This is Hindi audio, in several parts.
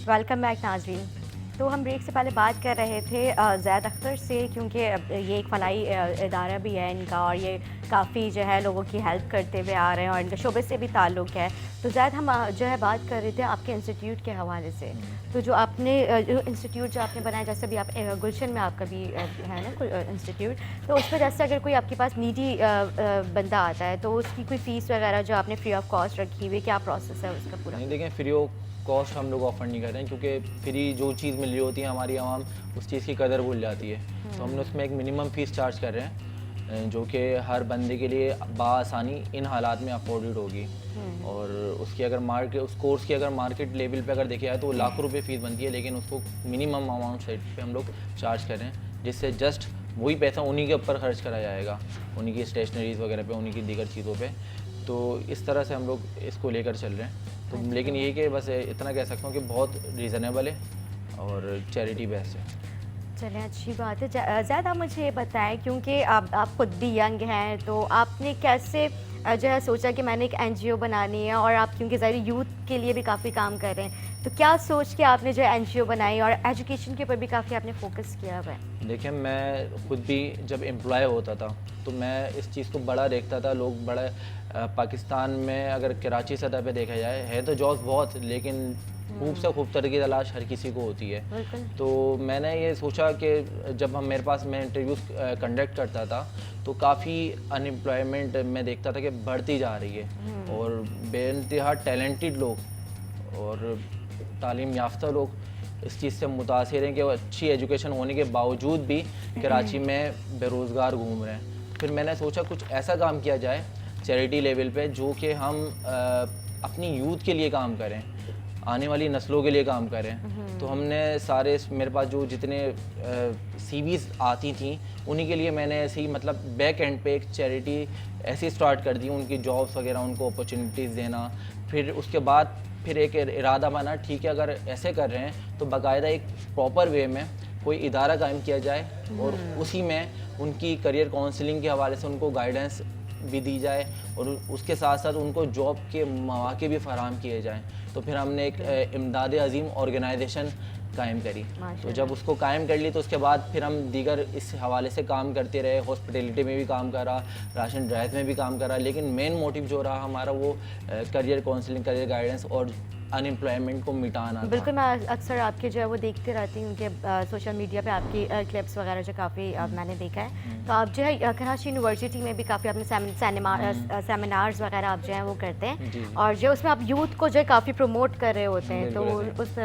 वेलकम बैक नाज़रीन। तो हम ब्रेक से पहले बात कर रहे थे ज़ैद अख्तर से, क्योंकि ये एक फलाई इदारा भी है इनका और ये काफ़ी जो है लोगों की हेल्प करते हुए आ रहे हैं और इनका शोबे से भी ताल्लुक़ है। तो ज़ैद हम जो है बात कर रहे थे आपके इंस्टीट्यूट के हवाले से। तो जो आपने इंस्टीट्यूट जो आपने बनाया, जैसे भी आप गुलशन में आपका भी है ना इंस्टीट्यूट, तो उसमें जैसे अगर कोई आपके पास नीडी बंदा आता है तो उसकी कोई फ़ीस वगैरह जो आपने फ्री ऑफ कॉस्ट रखी हुई, क्या प्रोसेस है उसका पूरा? नहीं देखें, फ्री ऑफ कॉस्ट हम लोग ऑफर नहीं कर रहे हैं, क्योंकि फ्री जो चीज़ मिल रही होती है हमारी आवाम उस चीज़ की कदर भूल जाती है। तो हमने उसमें एक मिनिमम फ़ीस चार्ज कर रहे हैं जो कि हर बंदे के लिए बाआसानी इन हालात में अफोर्डेड होगी। और उसकी अगर मार्केट उस कोर्स की अगर मार्केट लेवल पे अगर देखा जाए तो लाखों रुपए फ़ीस बनती है, लेकिन उसको मिनिमम अमाउंट सेट पे हम लोग चार्ज कर रहे हैं, जिससे जस्ट वही पैसा उन्हीं के ऊपर खर्च करा जाएगा, उन्हीं की स्टेशनरीज़ वगैरह पे, उन्हीं की दीगर चीज़ों पे। तो इस तरह से हम लोग इसको लेकर चल रहे हैं। तो लेकिन यही कि बस इतना कह सकता हूँ कि बहुत रीज़नेबल है और चैरिटी बेस्ड है। चलें, अच्छी बात है। ज़्यादा आप मुझे ये बताएं, क्योंकि आप खुद भी यंग हैं, तो आपने कैसे जो है सोचा कि मैंने एक एनजीओ बनानी है, और आप क्योंकि ज़ाहिर यूथ के लिए भी काफ़ी काम कर रहे हैं, तो क्या सोच के आपने जो एनजीओ बनाई और एजुकेशन के ऊपर भी काफ़ी आपने फोकस किया हुआ है? देखिए, मैं खुद भी जब एम्प्लॉय होता था तो मैं इस चीज़ को बड़ा देखता था। लोग बड़ा पाकिस्तान में अगर कराची सतह पे देखा जाए है तो जॉब्स बहुत, लेकिन खूब से खूबसूरत की तलाश हर किसी को होती है। तो मैंने ये सोचा कि जब हम मेरे पास मैं इंटरव्यूज़ कंडक्ट करता था तो काफ़ी अनएम्प्लॉयमेंट मैं देखता था कि बढ़ती जा रही है, और बेइंतहा टैलेंटेड लोग और तालीम याफ्ता लोग इस चीज़ से मुतासिर हैं कि वो अच्छी एजुकेशन होने के बावजूद भी कराची में बेरोज़गार घूम रहे हैं। फिर मैंने सोचा कुछ ऐसा काम किया जाए चैरिटी लेवल पे जो कि हम अपनी यूथ के लिए काम करें, आने वाली नस्लों के लिए काम करें। तो हमने सारे मेरे पास जो जितने सीवीज़ आती थी उन्हीं के लिए मैंने ऐसे ही मतलब बैक एंड पे एक चैरिटी ऐसी स्टार्ट कर दी, उनकी जॉब्स वगैरह उनको अपॉर्चुनिटीज़ देना। फिर उसके बाद फिर एक इरादा बना, ठीक है अगर ऐसे कर रहे हैं तो बाकायदा एक प्रॉपर वे में कोई इदारा कायम किया जाए और उसी में उनकी करियर काउंसलिंग के हवाले से उनको गाइडेंस भी दी जाए और उसके साथ साथ उनको जॉब के मौके भी फराहम किए जाएं। तो फिर हमने एक इमदाद अज़ीम ऑर्गेनाइजेशन कायम करी। तो जब उसको कायम कर ली तो उसके बाद फिर हम दीगर इस हवाले से काम करते रहे। हॉस्पिटलिटी में भी काम करा, राशन ड्राइव में भी काम करा, लेकिन मेन मोटिव जो रहा हमारा वो करियर काउंसलिंग, करियर गाइडेंस और अनएम्प्लॉयमेंट को मिटाना। बिल्कुल, मैं अक्सर आपके जो है वो देखते रहती हूँ कि सोशल मीडिया पे आपकी क्लिप्स वगैरह जो काफ़ी मैंने देखा है। तो आप जो है कराची यूनिवर्सिटी में भी काफ़ी अपने सेमिनार्स वगैरह आप जो है वो करते हैं, और जो उसमें आप यूथ को जो है काफ़ी प्रमोट कर रहे होते हैं। तो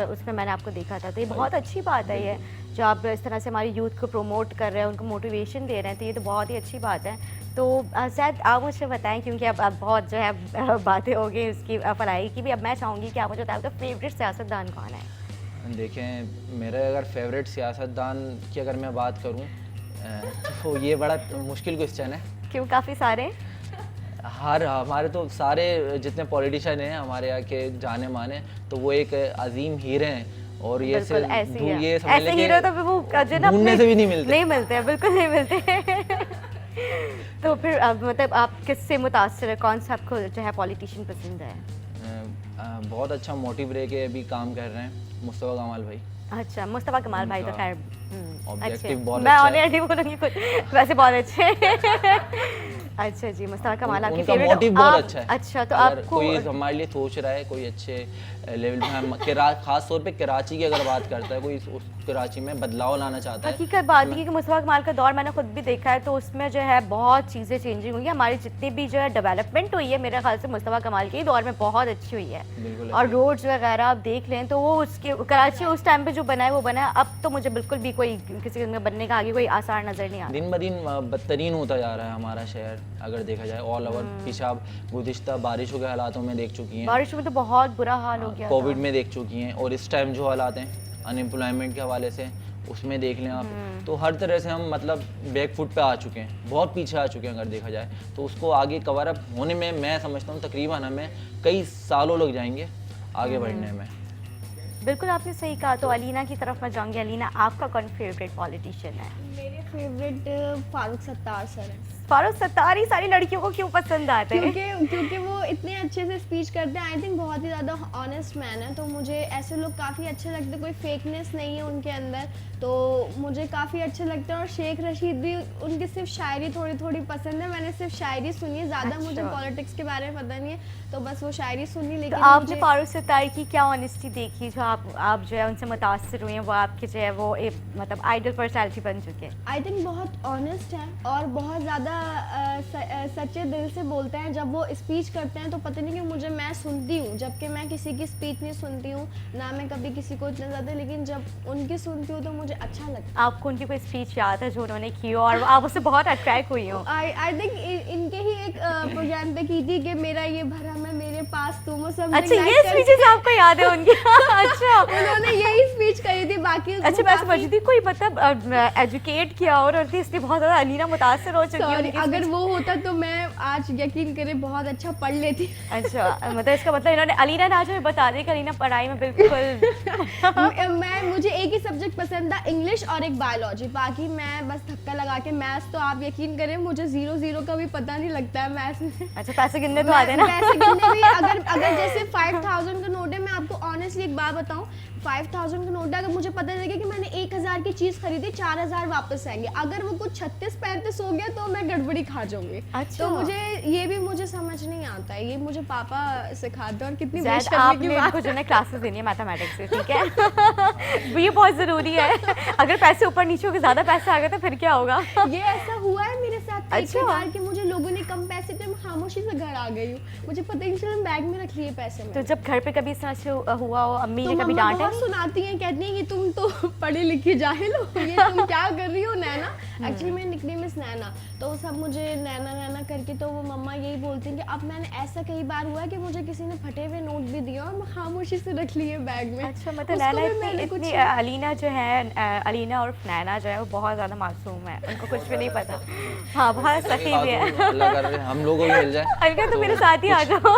उसमें मैंने आपको देखा था। तो ये बहुत अच्छी बात है, ये जो आप इस तरह से हमारी यूथ को प्रमोट कर रहे हैं, उनको मोटिवेशन दे रहे हैं, तो ये तो बहुत ही अच्छी बात है। तो शायद आप मुझे बताएं, क्योंकि अब बहुत जो है बातें हो गई उसकी फलाई की भी, अब मैं चाहूँगी कि आप मुझे बताएं, आपका फेवरेट सियासतदान कौन है? देखें, मेरा अगर फेवरेट सियासतदान की अगर मैं बात करूं तो ये बड़ा मुश्किल क्वेश्चन है। क्यों, काफ़ी सारे? हमारे तो सारे जितने पॉलिटिशियन हैं हमारे यहाँ के जाने माने, तो वो एक अजीम हीरे हैं, और ये ऐसे ऐसे हीरो तो वो ढूंढने से भी नहीं मिलते हैं, बिल्कुल नहीं मिलते। तो फिर मतलब आप किससे मुतासिर है, कौन सा आपको जो है पॉलिटिशियन पसंद है? बहुत अच्छा मोटिव रह के अभी काम कर रहे हैं मुस्तफ़ा कमाल भाई। अच्छा, मुस्तफ़ा कमाल भाई तो खैर ऑब्जेक्टिव बहुत मैं अच्छा ऑलरेडी बोलूँगी कुछ वैसे बहुत अच्छे। अच्छा जी, मुस्तफ़ा कमाल आपकी उनका फेवरेट? मोटिव बहुत अच्छा है। अच्छा, तो अगर आपको कोई हमारे लिए सोच रहा है, कोई अच्छे लेवल में, हम खास तौर पे कराची की अगर बात करता है, कोई उस कराची में बदलाव लाना चाहता है। हकीकत बात है कि मुस्तफ़ा कमाल का दौर मैंने खुद भी देखा है, तो उसमें जो है बहुत चीज़ें चेंजिंग हुई है। हमारी जितनी भी जो है डेवलपमेंट हुई है, मेरे ख्याल से मुस्तफ़ा कमाल के दौर में बहुत अच्छी हुई है। और रोड्स वगैरह आप देख लें तो वो उसके कराची उस टाइम पे जो बना है वो बना है। अब तो मुझे बिल्कुल भी कोई किसी में बनने का आगे कोई आसार नज़र नहीं आता। दिन ब दिन बदतरीन होता जा रहा है हमारा शहर अगर देखा जाए ऑल ओवर। पीछे आप गुज़िश्ता बारिशों के हालातों में देख चुकी हैं, बारिश में तो बहुत बुरा हाल हो गया, कोविड में देख चुकी हैं, और इस टाइम जो हालात हैं अनएम्प्लॉयमेंट के हवाले से उसमें देख लें आप। तो हर तरह से हम मतलब बैक फुट पे आ चुके हैं, बहुत पीछे आ चुके हैं अगर देखा जाए। तो उसको आगे कवर अप होने में मैं समझता हूँ तकरीबन हमें कई सालों लग जाएंगे आगे बढ़ने में। बिल्कुल आपने सही कहा। तो अलीना की तरफ मैं जाऊंगी। अलीना, आपका कौन फेवरेट पॉलिटिशियन है? मेरे फेवरेट फारूक सत्तार सर हैं। फारूक सत्तार ही सारी लड़कियों को क्यों पसंद आते हैं? क्योंकि वो इतने अच्छे से स्पीच करते हैं। आई थिंक बहुत ही ज़्यादा ऑनेस्ट मैन है, तो मुझे ऐसे लोग काफ़ी अच्छे लगते हैं। कोई फेकनेस नहीं है उनके अंदर, तो मुझे काफ़ी अच्छे लगते हैं। और शेख रशीद भी, उनकी सिर्फ शायरी थोड़ी थोड़ी पसंद है। मैंने सिर्फ शायरी सुनी है, ज़्यादा अच्छा। मुझे पॉलिटिक्स के बारे में पता नहीं है, तो बस वो शायरी सुनी। तो लेकिन आपने मुझे फारूक सत्तार की क्या ऑनेस्टी देखी जो आप जो है उनसे मुतासर हुए हैं, वो आपके जो है वो एक मतलब आइडल पर्सनैलिटी बन चुके हैं? आई थिंक बहुत ऑनेस्ट है और बहुत ज़्यादा सच्चे दिल से बोलते हैं। जब वो स्पीच करते हैं तो पता नहीं कि मुझे, मैं सुनती हूँ, जबकि मैं किसी की स्पीच नहीं सुनती हूँ ना, मैं कभी किसी को इतना ज़्यादा, लेकिन जब उनकी सुनती हूँ तो मुझे अच्छा लगता है। आपको उनकी कोई स्पीच याद है जो उन्होंने की हो और आप उससे बहुत अट्रैक्ट हुई हो? आई थिंक इनके ही एक प्रोग्राम पे की थी कि मेरा ये भरम है मेरे पास तुम हो सब। अच्छा, ये स्पीचेस आपको याद है उनकी? अच्छा, उन्होंने यही स्पीच करी थी। बाकी अच्छा, मैं समझ थी कोई मतलब एजुकेट किया और इसलिए बहुत ज़्यादा अलीना मुतासर हो चुकी है उनकी अगर speech। वो होता तो मैं आज यकीन करें बहुत अच्छा पढ़ लेती। अच्छा, मतलब इसका मतलब इन्होंने अलीना ने आज हमें बता दिया कि अलीना पढ़ाई में बिल्कुल मुझे एक ही सब्जेक्ट पसंद था, इंग्लिश और एक बायोलॉजी। बाकी मैं बस धक्का लगा के मैथ्स, तो आप यकीन करें मुझे 0 का भी पता नहीं लगता है मैथ्स में। अच्छा, पैसे गिनने तो आते हैं ना? पैसे गिनने भी, अगर जैसे 5000 का नोट है, मैं आपको ऑनेस्टली एक बात बताऊं, 5000 का नोट है, अगर मुझे पता लगे कि मैंने 1000 की चीज खरीदी, 4000 वापस आएंगे। अगर वो कुछ 36-35 हो गया तो मैं गड़बड़ी खा जाऊंगी। अच्छा। तो ये भी मुझे समझ नहीं आता है, ये मुझे पापा सिखाते हैं। और कितनी ज़ैद, वेस्ट करने की आपने बात। इनको जो है क्लासेस देनी है मैथमेटिक्स से, ठीक है? ये बहुत ज़रूरी है। अगर पैसे ऊपर नीचे हो गए, ज़्यादा पैसे आ गए तो फिर क्या होगा? ये ऐसा हुआ है मेरे साथ कई अच्छा। बार कि मुझे लोगों ने कम पैसे थे, मैं खामोशी से घर आ गई हूँ, मुझे पता ही नहीं चला, बैग में रख लिए पैसे तो मैंने। जब घर पे कभी इस तरह से हुआ हो, अम्मी तो ने कभी मम्मा डांटा बहुत नहीं? सुनाती हैं, कहती हैं कि तुम तो पढ़ी लिखी जाहिल हो, ये तुम क्या कर रही हो नैना। एक्चुअली मेरा निकनेम इज नैना, तो सब मुझे नैना नैना करके, तो वो मम्मा यही बोलती हैं कि अब मैंने, ऐसा कई बार हुआ है कि मुझे किसी ने फटे हुए नोट भी दिए और मैं खामोशी से रख लिए बैग में। अच्छा, मतलब उसको नैना भी मैंने इतनी अलीना जो है, अलीना और नैना जो है वो बहुत ज़्यादा मासूम है, उनको कुछ भी नहीं पता। हाँ, बहुत सही भी है। अल्लाह कर रहे हैं हम लोगों को भी मिल जाए। अलका, तो मेरे साथ ही आ जाओ।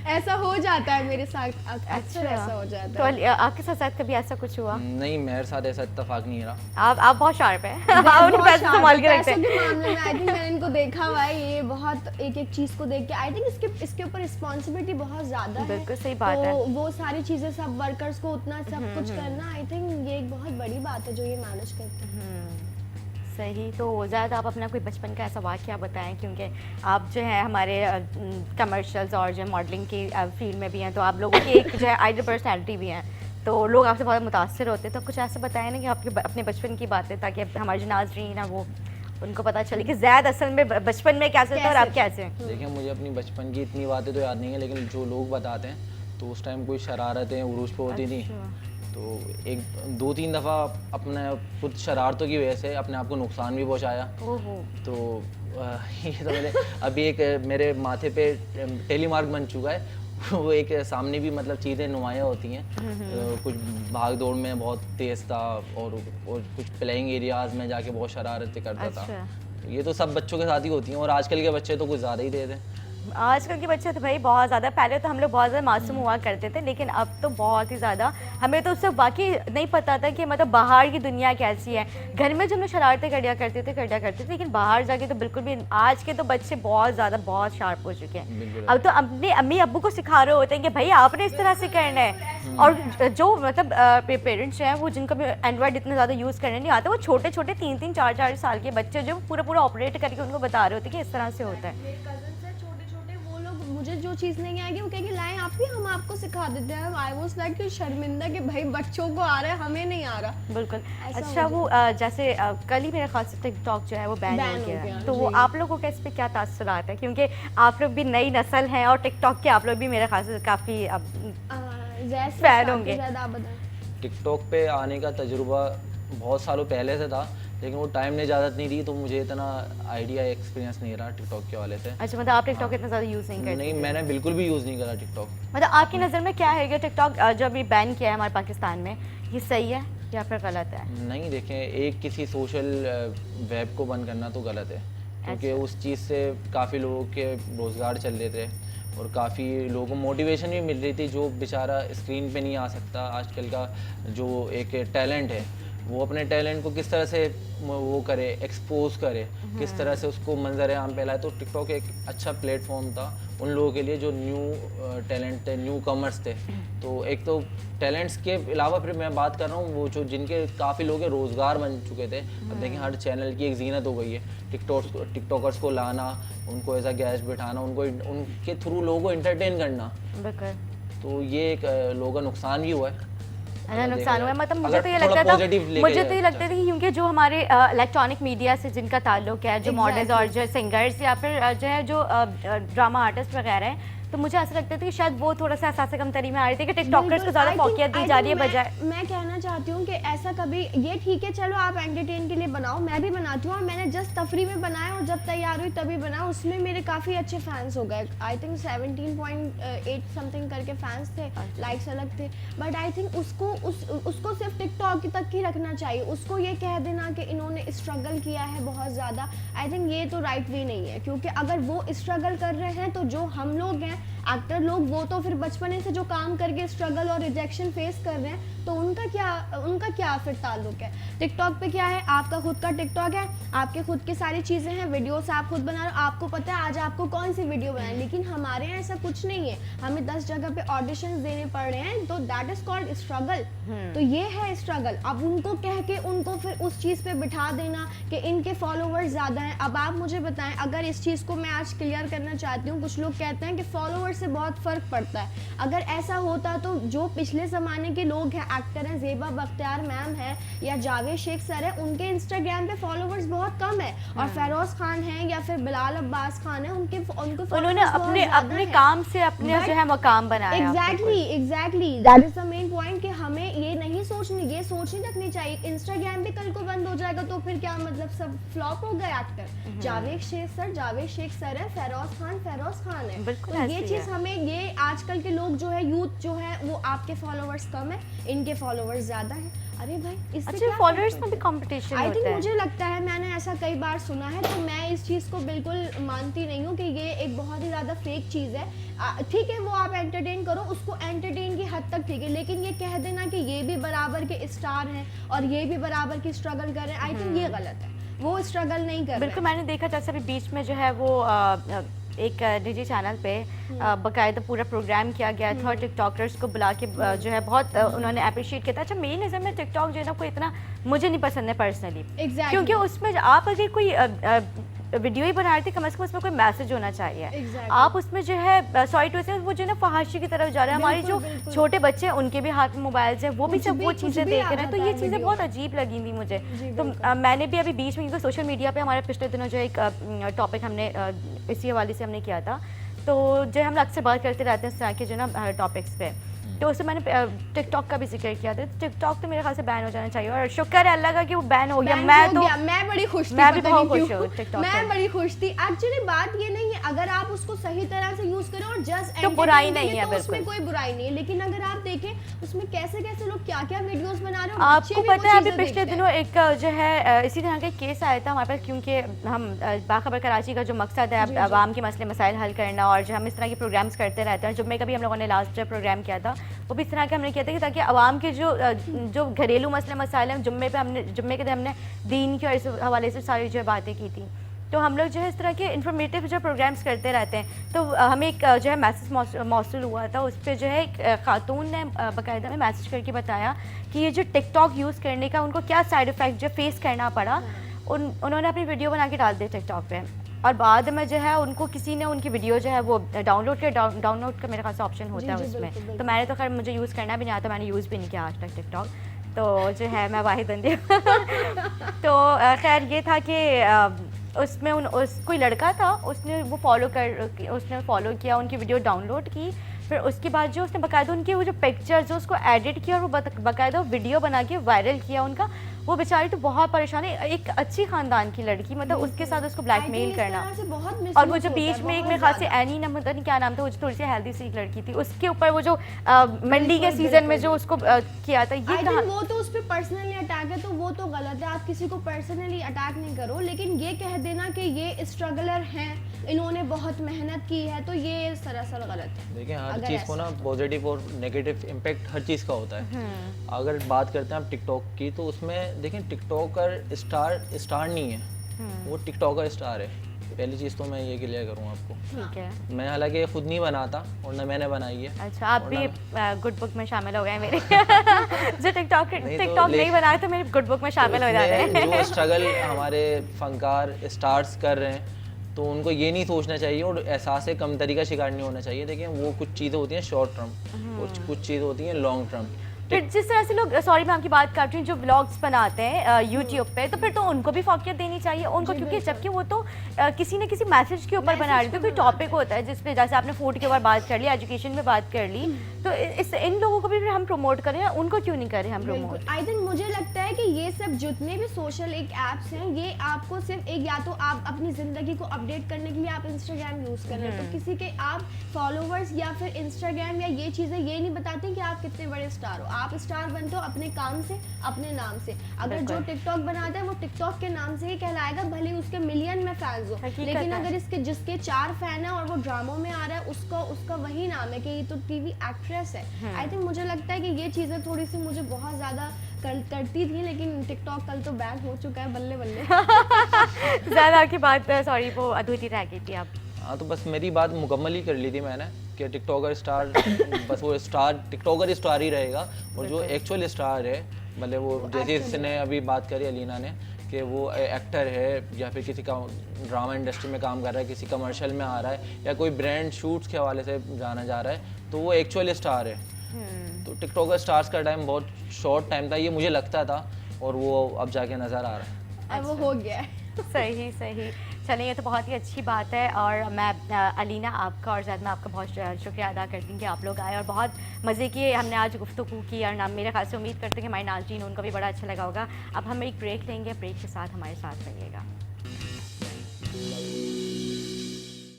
ऐसा हो जाता है मेरे साथ, अक्सर ऐसा हो तो जाता है। आपके साथ कभी ऐसा कुछ हुआ? नहीं, मेरे साथ ऐसा इत्तेफाक नहीं रहा। आप बहुत शार्प हैं। आप उन्हें पैसे संभाल के रखते पैसों हैं। के मामले में आई थिंक मैंने इनको देखा हुआ है, ये बहुत एक एक चीज को देख के आई थिंक इसके ऊपर रिस्पॉन्सिबिलिटी बहुत ज्यादा है। बिल्कुल सही बात तो है। वो सारी चीजें सब वर्कर्स को उतना सब कुछ करना, आई थिंक ये एक बहुत बड़ी बात है जो ये मैनेज करते हैं। सही। तो ज़्यादा आप अपना कोई बचपन का ऐसा वाक़या बताएं, क्योंकि आप जो है हमारे कमर्शियल्स और जो मॉडलिंग की फील्ड में भी हैं, तो आप लोगों की एक जो है आइडल पर्सनैलिटी भी हैं, तो लोग आपसे बहुत मुतासर होते हैं। तो कुछ ऐसा बताएं ना कि आपके अपने बचपन की बातें, ताकि हमारे जो नाज़रीन हैं वो उनको पता चले कि ज़ैद असल में बचपन में कैसे था और आप कैसे हैं। देखिए, मुझे अपनी बचपन की इतनी बातें तो याद नहीं है, लेकिन जो लोग बताते हैं तो उस टाइम कोई शरारतें उरूज पे होती थी, तो एक 2-3 दफ़ा अपने खुद शरारतों की वजह से अपने आप को नुकसान भी पहुंचाया। ओहो। तो ये तो मेरे अभी एक मेरे माथे पे टेलीमार्क बन चुका है। वो एक सामने भी मतलब चीज़ें नुमायाँ होती हैं। कुछ भाग दौड़ में बहुत तेज़ था और कुछ प्लेइंग एरियाज़ में जाके बहुत शरारतें करता था। तो ये तो सब बच्चों के साथ ही होती हैं, और आजकल के बच्चे तो कुछ ज़्यादा ही तेज़ हैं। आजकल के बच्चे तो भाई बहुत ज़्यादा, पहले तो हम लोग बहुत ज़्यादा मासूम हुआ करते थे, लेकिन अब तो बहुत ही ज़्यादा। हमें तो उससे वाकई नहीं पता था कि मतलब बाहर की दुनिया कैसी है। घर में जब हम लोग शरारतें कर दिया करते थे, लेकिन बाहर जाके तो बिल्कुल भी। आज के तो बच्चे बहुत ज़्यादा बहुत शार्प हो चुके हैं। अब तो अपने अम्मी अब्बू को सिखा रहे होते हैं कि भाई आपने इस तरह से करना है। और जो मतलब पेरेंट्स हैं वो, जिनको भी एंड्रॉयड इतना ज़्यादा यूज़ करने नहीं आता, वो छोटे छोटे 3-3, 4-4 साल के बच्चे जो पूरा ऑपरेट करके उनको बता रहे होते हैं कि इस तरह से होता है। मुझे जो चीज़ नहीं आएगी वो कहेंगे लाएं आप भी, हम आपको सिखा देते हैं। आई वाज लाइक शर्मिंदा कि भाई बच्चों को आ रहा है, हमें नहीं आ रहा। बिल्कुल। ऐसा अच्छा, हो वो जैसे कल ही मेरे ख्याल से टिकटॉक जो है वो बैन हो गया, तो वो आप लोगों का इस पे क्या तासुरात है? क्योंकि आप लोग भी नई नस्ल हैं और टिकटॉक के आप लोग भी मेरे ख्याल से काफ़ी फैन होंगे। टिकटॉक पे आने का तजुर्बा बहुत सालों पहले से था, लेकिन वो टाइम ने इजाज़त नहीं दी, तो मुझे इतना आइडिया एक्सपीरियंस नहीं रहा टिकटॉक के वाले से। अच्छा, मतलब आप टिकटॉक इतना ज़्यादा यूज़ नहीं करते? नहीं, मैंने बिल्कुल भी यूज़ नहीं करा टिकटॉक। मतलब आपकी नज़र में क्या है कि टिकटॉक जब ये बैन किया है हमारे पाकिस्तान में, ये सही है या फिर गलत है? नहीं, देखें, एक किसी सोशल वेब को बंद करना तो गलत है, क्योंकि उस चीज़ से काफ़ी लोगों के रोज़गार चल रहे थे। और काफ़ी लोगों को मोटिवेशन भी मिल रही थी, जो बेचारा स्क्रीन पे नहीं आ सकता। आजकल का जो एक टैलेंट है वो अपने टैलेंट को किस तरह से वो करे, एक्सपोज करे, किस तरह से उसको मंजर आम पे लाए। तो टिकटॉक एक अच्छा प्लेटफॉर्म था उन लोगों के लिए जो न्यू टैलेंट थे, न्यू कमर्स थे। तो एक तो टैलेंट्स के अलावा फिर मैं बात कर रहा हूँ वो जो जिनके काफ़ी लोग रोज़गार बन चुके थे। अब देखिए हर चैनल की एक जीनत हो गई है, टिकटॉकर्स को लाना, उनको ऐसा गेस्ट बिठाना, उनको उनके थ्रू लोगों को एंटरटेन करना। बिल्कुल। तो ये एक लोगों का नुकसान भी हुआ है। नुकसान हुआ है, मतलब मुझे अगर तो ये थोड़ा लगता था, positive लेके मुझे तो ये जाए लगता था कि क्योंकि जो हमारे इलेक्ट्रॉनिक मीडिया से जिनका ताल्लुक है, जो मॉडल्स और जो सिंगर्स या फिर जो है जो ड्रामा आर्टिस्ट वगैरह हैं, तो मुझे ऐसा लगता था कि शायद वो थोड़ा सा एहसास कमतरी में आ रही थी कि टिकटॉकर्स को ज़्यादा फौकियत दी जा रही है बजाय। मैं कहना चाहती हूँ कि ऐसा कभी, ये ठीक है चलो आप एंटरटेन के लिए बनाओ, मैं भी बनाती हूँ और मैंने जस्ट तफरी में बनाया और जब तैयार हुई तभी बनाया, उसमें मेरे काफ़ी अच्छे फैंस हो गए। आई थिंक 17.8 समथिंग करके फैंस थे, लाइक्स अलग थे। बट आई थिंक उसको सिर्फ टिकटॉक तक ही रखना चाहिए। उसको ये कह देना कि इन्होंने स्ट्रगल किया है बहुत ज़्यादा, आई थिंक ये तो राइट वे नहीं है। क्योंकि अगर वो स्ट्रगल कर रहे हैं तो जो हम लोग हैं एक्टर लोग, वो तो फिर बचपने से जो काम करके स्ट्रगल और रिजेक्शन फेस कर रहे हैं, तो उनका क्या फिर ताल्लुक है। टिकटॉक पे क्या है, आपका खुद का टिकटॉक है, आपके खुद की सारी चीज़ें हैं, वीडियोस आप खुद बना रहे हो, आपको पता है आज आपको कौन सी वीडियो बनानी। लेकिन हमारे यहाँ ऐसा कुछ नहीं है, हमें 10 जगह पे ऑडिशंस देने पड़ रहे हैं, तो दैट इज कॉल्ड स्ट्रगल। तो ये है स्ट्रगल। अब उनको कह के उनको फिर उस चीज़ पे बिठा देना कि इनके फॉलोवर्स ज़्यादा हैं। अब आप मुझे बताएं, अगर इस चीज़ को मैं आज क्लियर करना चाहती हूँ, कुछ लोग कहते हैं कि फॉलोवर्स से बहुत फ़र्क पड़ता है। अगर ऐसा होता तो जो पिछले ज़माने के लोग हैं, एक्टर हैं, ज़ेबा बख्तियार मैम है या जावेद शेख सर है, उनके इंस्टाग्राम पे फॉलोवर्स बहुत कम है। और फेरोज खान है या फिर बिलाल अब्बास खान है, उन्होंने अपने काम से अपने जो है मकाम बनाया। Exactly that is the main point कि हमें ये नहीं सोचनी, ये सोच नहीं रखनी चाहिए। इंस्टाग्राम भी कल को बंद हो जाएगा तो फिर क्या मतलब, सब फ्लॉप हो गए एक्टर। जावेद शेख सर है, फेरोज खान है। बिल्कुल तो ये चीज़ हमें, ये आजकल के लोग जो है, यूथ जो है, वो आपके फॉलोवर्स कम है, इनके फॉलोवर्स ज़्यादा हैं। अरे भाई इससे अच्छा, फॉलोअर्स में भी कंपटीशन आई होता थिंक है। मुझे लगता है, मैंने ऐसा कई बार सुना है, तो मैं इस चीज़ को बिल्कुल मानती नहीं हूँ कि ये एक बहुत ही ज़्यादा फेक चीज़ है। ठीक है वो आप एंटरटेन करो, उसको एंटरटेन की हद तक ठीक है, लेकिन ये कह देना कि ये भी बराबर के स्टार हैं और ये भी बराबर की स्ट्रगल कर रहे हैं, आई थिंक ये गलत है। वो स्ट्रगल नहीं कर रहे। बिल्कुल, मैंने देखा जैसे अभी बीच में जो है वो एक निजी चैनल पे बाकायदा पूरा प्रोग्राम किया गया था और टिकटॉकर्स को बुला के जो है बहुत उन्होंने अप्रिशिएट किया था। अच्छा, मेरी नज़र में टिकटॉक जो है ना कोई इतना मुझे नहीं पसंद है पर्सनली। क्योंकि उसमें आप अगर कोई वीडियो ही बना रहे थे, कम से कम उसमें कोई मैसेज होना चाहिए। आप उसमें जो है सॉरी टू से वो जो है ना फहाशी की तरफ जा रहे हैं। हमारी जो छोटे बच्चे हैं उनके भी हाथ में मोबाइल्स हैं, वो भी सब वो चीज़ें देख रहे हैं। तो ये चीज़ें बहुत अजीब लगी थी मुझे। तो मैंने भी अभी बीच में, क्योंकि सोशल मीडिया पे हमारे पिछले दिनों जो एक टॉपिक हमने इसी हवाले से हमने किया था, तो जो हम अक्सर बात करते रहते हैं इस तरह के जो ना टॉपिक्स पे, तो उससे मैंने टिकटॉक का भी जिक्र किया था। टिकटॉक तो मेरे ख्याल से बैन हो जाना चाहिए और शुक्र है अल्लाह का कि वो बैन हो गया। मैं बड़ी खुश थी, मैं भी बहुत खुश हूँ टिकटॉक। मैं बड़ी खुश थी। एक्चुअली बात ये नहीं है, अगर आप उसको सही तरह से यूज करें और जस्ट तो बुराई नहीं है, तो उसमें कोई बुराई नहीं है। लेकिन अगर आप देखें उसमें कैसे कैसे लोग क्या क्या वीडियोस बना रहे हो, आपको पता है अभी पिछले दिनों एक जो है इसी तरह का केस आया था हमारे पास, क्योंकि हम बाखबर कराची का जो मकसद है आवाम के मसले मसाइल हल करना और जो हम इस तरह के प्रोग्राम्स करते रहते हैं। जुम्मे का भी हम लोगों ने लास्ट प्रोग्राम किया था, वो भी इस तरह का हमने किया था कि ताकि आवाम के जो घरेलू मसले मसाइल हैं, जुम्मे के दिन हमने दीन की और इस हवाले से सारी जो बातें की थी। तो हम लोग जो है इस तरह के इन्फॉर्मेटिव जो प्रोग्राम्स करते रहते हैं। तो हमें एक जो है मैसेज मौसूल हुआ था, उस पर जो है एक खातून ने बाकायदा में मैसेज करके बताया कि ये जो टिकटॉक यूज़ करने का उनको क्या साइड इफ़ेक्ट जो फेस करना पड़ा। उन्होंने अपनी वीडियो बना के डाल दी टिकटॉक पे और बाद में जो है उनको किसी ने उनकी वीडियो जो है वो डाउनलोड का मेरे पास ऑप्शन होता है उसमें। तो मैंने तो खैर मुझे यूज़ करना भी नहीं आता, मैंने यूज़ भी नहीं किया आज तक टिकटॉक। तो जो है मैं वाहिद बंदी तो खैर ये था कि उसमें कोई लड़का था, उसने फॉलो किया, उनकी वीडियो डाउनलोड की, फिर उसके बाद जो उसने बाकायदा उनके वो जो पिक्चर्स जो उसको एडिट किया और वो बाकायदा वीडियो बना के वायरल किया उनका। वो बेचारी तो बहुत परेशान है, एक अच्छी खानदान की लड़की, मतलब उसके साथ उसको ब्लैकमेल करना। और वो जो बीच में एक मेरे ख्याल से एनी ना, पता नहीं क्या नाम था, वो जो थोड़ी सी हेल्दी सी एक लड़की थी, उसके ऊपर वो जो मंडी के सीजन में जो उसको किया था, ये कहाँ? वो तो उस पर पर्सनली अटैक है, तो वो तो गलत है, आप किसी को पर्सनली अटैक नहीं करो, लेकिन ये कह देना कि ये स्ट्रगलर हैं, इन्होंने बहुत मेहनत की है, तो ये सरासर गलत है। देखिए हर चीज़ को ना पॉजिटिव और नेगेटिव इम्पैक्ट हर चीज़ का होता है। अगर बात करते हैं आप टिकटॉक की, तो उसमें देखें टिकटॉकर स्टार नहीं है, वो टिकटॉकर स्टार है। पहली चीज़ तो मैं ये क्लियर करूँ आपको। ठीक है। मैं हालांकि ये खुद नहीं बनाता और ना मैंने बनाई है। अच्छा, आप भी गुड बुक में शामिल हो गए मेरे। जो टिकटॉक नहीं बनाए तो मेरे गुड बुक में शामिल हो जाते हैं। जो स्ट्रगल हमारे फनकार स्टार्स कर रहे हैं, तो उनको ये नहीं सोचना चाहिए और एहसास कमतरी का शिकार नहीं होना चाहिए। देखिए वो कुछ चीज़ें होती हैं शॉर्ट टर्म और कुछ चीज़ें होती हैं लॉन्ग टर्म। फिर जिस तरह से लोग, सॉरी मैं आपकी बात कर रही हूँ, जो व्लॉग्स बनाते हैं यूट्यूब पे, तो फिर तो उनको भी फौकियत देनी चाहिए उनको, क्योंकि जबकि वो तो किसी न किसी मैसेज के ऊपर बना रही थी, कोई टॉपिक होता है जिस पे, जैसे आपने फूड के ऊपर बात कर ली, एजुकेशन पे बात कर ली, तो इन लोगों को भी फिर हम प्रमोट करें, उनको क्यों नहीं करें हम प्रमोट? आई थिंक मुझे लगता है कि ये सब जितने भी सोशल एक ऐप्स हैं, ये आपको सिर्फ एक, या तो आप अपनी ज़िंदगी को अपडेट करने के लिए आप इंस्टाग्राम यूज़ कर रहे हैं, तो किसी के आप फॉलोवर्स या फिर इंस्टाग्राम या ये चीज़ें ये नहीं बताती कि आप कितने बड़े स्टार हो। आप स्टार बनते हो अपने काम से, अपने नाम से। अगर जो टिकटॉक बनाता है वो टिकटॉक के नाम से ही कहलाएगा, भले उसके मिलियन में फैंस हो, लेकिन अगर जिसके 4 फैन है और वो ड्रामों में आ रहा है, उसका वही नाम है कि ये तो टीवी एक्ट्रेस है। आई थिंक मुझे लगता है कि ये चीज़ें थोड़ी सी मुझे बहुत ज़्यादा करती थी, लेकिन टिकटॉक कल तो बैन हो चुका है, बल्ले बल्ले। ज़्यादा की बात, सॉरी वो अधूरी रह गई थी आप। हाँ तो बस मेरी बात मुकम्मल ही कर ली थी मैंने कि टिकटॉकर स्टार बस वो स्टार टिकटॉकर स्टार ही रहेगा, और जो एक्चुअल स्टार है, मतलब वो जैसे इसने अभी बात करी अलीना ने कि वो एक्टर है या फिर किसी का ड्रामा इंडस्ट्री में काम कर रहा है, किसी कमर्शियल में आ रहा है या कोई ब्रांड शूट्स के हवाले से जाना जा रहा है, तो वो एक्चुअल स्टार है। तो टिकटॉकर स्टार्स का टाइम बहुत शॉर्ट टाइम था, ये मुझे लगता था, और वो अब जाके नज़र आ रहा है। अब वो हो गया है। सही सही, चलिए ये तो बहुत ही अच्छी बात है। और मैं अलीना आपका और ज़ैद मैं आपका बहुत शुक्रिया अदा करती हूँ कि आप लोग आए और बहुत मज़े किए हमने आज गुफ्तगू की, और ना मेरे ख्याल से उम्मीद करते हैं कि हमारे नाज़रीन उनको भी बड़ा अच्छा लगा होगा। अब हम एक ब्रेक लेंगे, ब्रेक के साथ हमारे साथ रहिएगा।